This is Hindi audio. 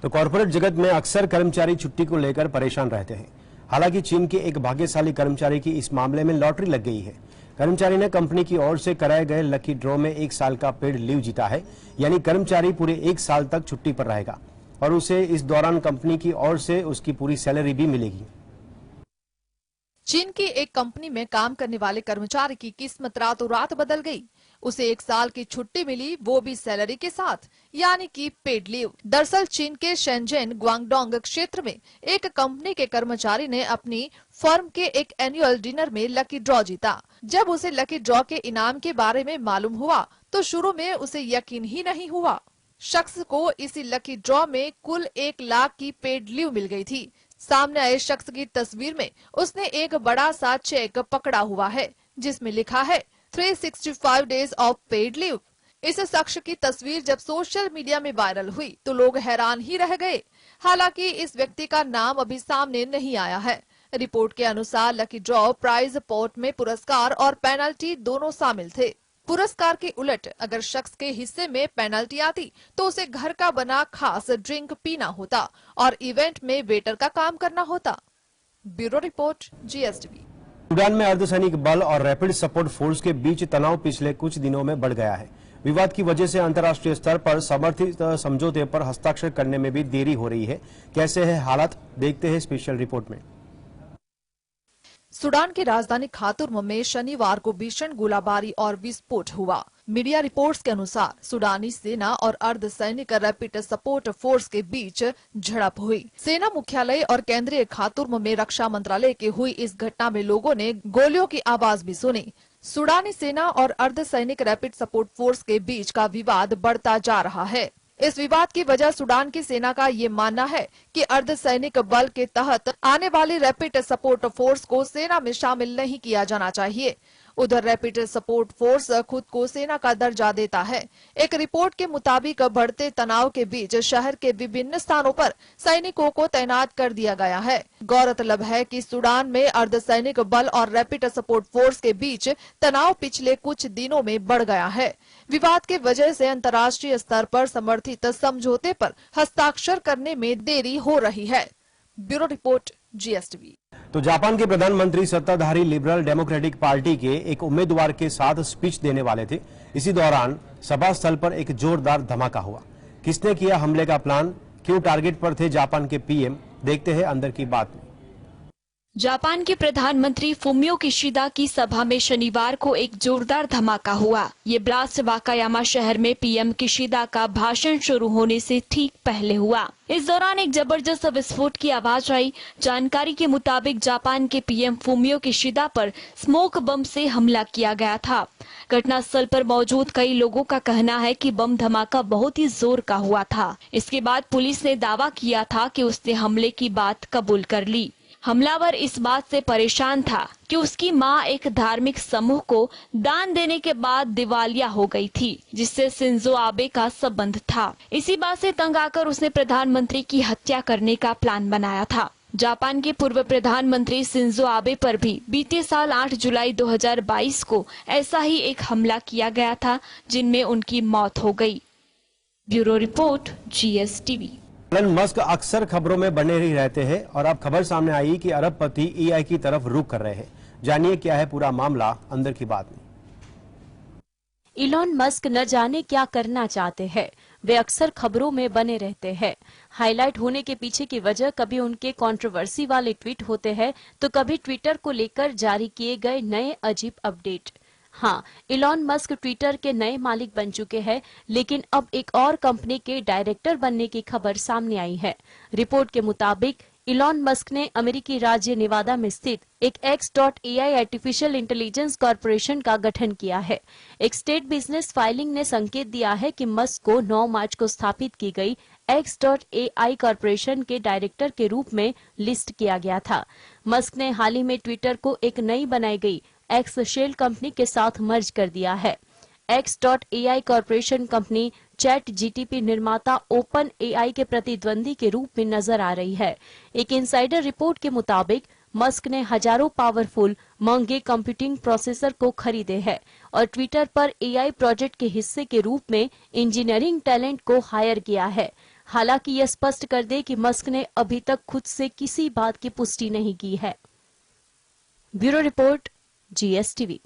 तो कॉर्पोरेट जगत में अक्सर कर्मचारी छुट्टी को लेकर परेशान रहते हैं। हालांकि चीन के एक भाग्यशाली कर्मचारी की इस मामले में लॉटरी लग गई है। कर्मचारी ने कंपनी की ओर से कराए गए लकी ड्रॉ में 1 साल का पेड लीव जीता है, यानी कर्मचारी पूरे 1 साल तक छुट्टी पर रहेगा और उसे इस दौरान कंपनी की ओर से उसकी पूरी सैलरी भी मिलेगी। चीन की एक कंपनी में काम करने वाले कर्मचारी की किस्मत रातों रात बदल गई। उसे 1 साल की छुट्टी मिली, वो भी सैलरी के साथ, यानी कि पेड लीव। दरअसल चीन के शेंजन ग्वांगडोंग क्षेत्र में एक कंपनी के कर्मचारी ने अपनी फर्म के एक एनुअल डिनर में लकी ड्रॉ जीता। जब उसे लकी ड्रॉ के इनाम के बारे में मालूम हुआ तो शुरू में उसे यकीन ही नहीं हुआ। शख्स को इसी लकी ड्रॉ में कुल 1 लाख की पेड लीव मिल गई थी। सामने आए शख्स की तस्वीर में उसने एक बड़ा सा चेक पकड़ा हुआ है जिसमें लिखा है 365 डेज ऑफ पेड लीव। इस शख्स की तस्वीर जब सोशल मीडिया में वायरल हुई तो लोग हैरान ही रह गए। हालांकि इस व्यक्ति का नाम अभी सामने नहीं आया है। रिपोर्ट के अनुसार लकी ड्रॉ प्राइज पोर्ट में पुरस्कार और पेनल्टी दोनों शामिल थे। पुरस्कार के उलट अगर शख्स के हिस्से में पेनल्टी आती तो उसे घर का बना खास ड्रिंक पीना होता और इवेंट में वेटर का काम करना होता। Bureau report, GSTV। सूडान में अर्धसैनिक बल और रैपिड सपोर्ट फोर्स के बीच तनाव पिछले कुछ दिनों में बढ़ गया है। विवाद की वजह से अंतर्राष्ट्रीय स्तर पर समर्थित समझौते पर हस्ताक्षर करने में भी देरी हो रही है। कैसे है हालात, देखते हैं स्पेशल रिपोर्ट में। सूडान की राजधानी खार्तूम में शनिवार को भीषण गोलाबारी और विस्फोट हुआ। मीडिया रिपोर्ट्स के अनुसार सूडानी सेना और अर्धसैनिक रैपिड सपोर्ट फोर्स के बीच झड़प हुई। सेना मुख्यालय और केंद्रीय खार्तूम में रक्षा मंत्रालय की हुई इस घटना में लोगों ने गोलियों की आवाज भी सुनी। सूडानी सेना और अर्धसैनिक रैपिड सपोर्ट फोर्स के बीच का विवाद बढ़ता जा रहा है। इस विवाद की वजह सूडान की सेना का ये मानना है कि अर्धसैनिक बल के तहत आने वाली रैपिड सपोर्ट फोर्स को सेना में शामिल नहीं किया जाना चाहिए। उधर रैपिड सपोर्ट फोर्स खुद को सेना का दर्जा देता है। एक रिपोर्ट के मुताबिक बढ़ते तनाव के बीच शहर के विभिन्न स्थानों पर सैनिकों को तैनात कर दिया गया है। गौरतलब है कि सूडान में अर्धसैनिक बल और रैपिड सपोर्ट फोर्स के बीच तनाव पिछले कुछ दिनों में बढ़ गया है। विवाद के वजह से अंतर्राष्ट्रीय स्तर पर समर्थित समझौते पर हस्ताक्षर करने में देरी हो रही है। Bureau report, GSTV। तो जापान के प्रधानमंत्री सत्ताधारी लिबरल डेमोक्रेटिक पार्टी के एक उम्मीदवार के साथ स्पीच देने वाले थे। इसी दौरान सभा स्थल पर एक जोरदार धमाका हुआ। किसने किया हमले का प्लान, क्यों टारगेट पर थे जापान के PM, देखते हैं अंदर की बात में। जापान के प्रधानमंत्री फुमियो किशिदा की सभा में शनिवार को एक जोरदार धमाका हुआ। ये ब्लास्ट वाकायामा शहर में PM किशिदा का भाषण शुरू होने से ठीक पहले हुआ। इस दौरान एक जबरदस्त विस्फोट की आवाज आई। जानकारी के मुताबिक जापान के PM फुमियो किशिदा पर स्मोक बम से हमला किया गया था। घटनास्थल पर मौजूद कई लोगों का कहना है कि बम धमाका बहुत ही जोर का हुआ था। इसके बाद पुलिस ने दावा किया था कि उसने हमले की बात कबूल कर ली। हमलावर इस बात से परेशान था कि उसकी मां एक धार्मिक समूह को दान देने के बाद दिवालिया हो गई थी, जिससे शिंजो आबे का संबंध था। इसी बात से तंग आकर उसने प्रधानमंत्री की हत्या करने का प्लान बनाया था। जापान के पूर्व प्रधानमंत्री शिंजो आबे पर भी बीते साल 8 जुलाई 2022 को ऐसा ही एक हमला किया गया था, जिनमें उनकी मौत हो गई। Bureau report, GSTV। Elon Musk अक्सर खबरों में बने ही रहते हैं और अब खबर सामने आई कि अरबपति AI की तरफ रुख कर रहे हैं। जानिए क्या है पूरा मामला, अंदर की बात में। इलॉन मस्क न जाने क्या करना चाहते हैं। वे अक्सर खबरों में बने रहते हैं। हाईलाइट होने के पीछे की वजह कभी उनके कंट्रोवर्सी वाले ट्वीट होते हैं तो कभी ट्विटर को लेकर जारी किए गए नए अजीब अपडेट। हाँ, इलॉन मस्क ट्विटर के नए मालिक बन चुके हैं, लेकिन अब एक और कंपनी के डायरेक्टर बनने की खबर सामने आई है। रिपोर्ट के मुताबिक इलॉन मस्क ने अमेरिकी राज्य नेवादा में स्थित एक X.AI आर्टिफिशियल इंटेलिजेंस कॉरपोरेशन का गठन किया है। एक स्टेट बिजनेस फाइलिंग ने संकेत दिया है कि मस्क को 9 मार्च को स्थापित की गई X.AI कॉरपोरेशन के डायरेक्टर के रूप में लिस्ट किया गया था। मस्क ने हाल ही में ट्विटर को एक नई बनाई गई X शेल कंपनी के साथ मर्ज कर दिया है। X.AI कॉरपोरेशन कंपनी ChatGPT निर्माता OpenAI के प्रतिद्वंदी के रूप में नजर आ रही है। एक इनसाइडर रिपोर्ट के मुताबिक मस्क ने हजारों पावरफुल महंगे कंप्यूटिंग प्रोसेसर को खरीदे हैं और ट्विटर पर AI प्रोजेक्ट के हिस्से के रूप में इंजीनियरिंग टैलेंट को हायर किया है। हालांकि यह स्पष्ट कर दे कि मस्क ने अभी तक खुद से किसी बात की पुष्टि नहीं की है। Bureau report, GSTV।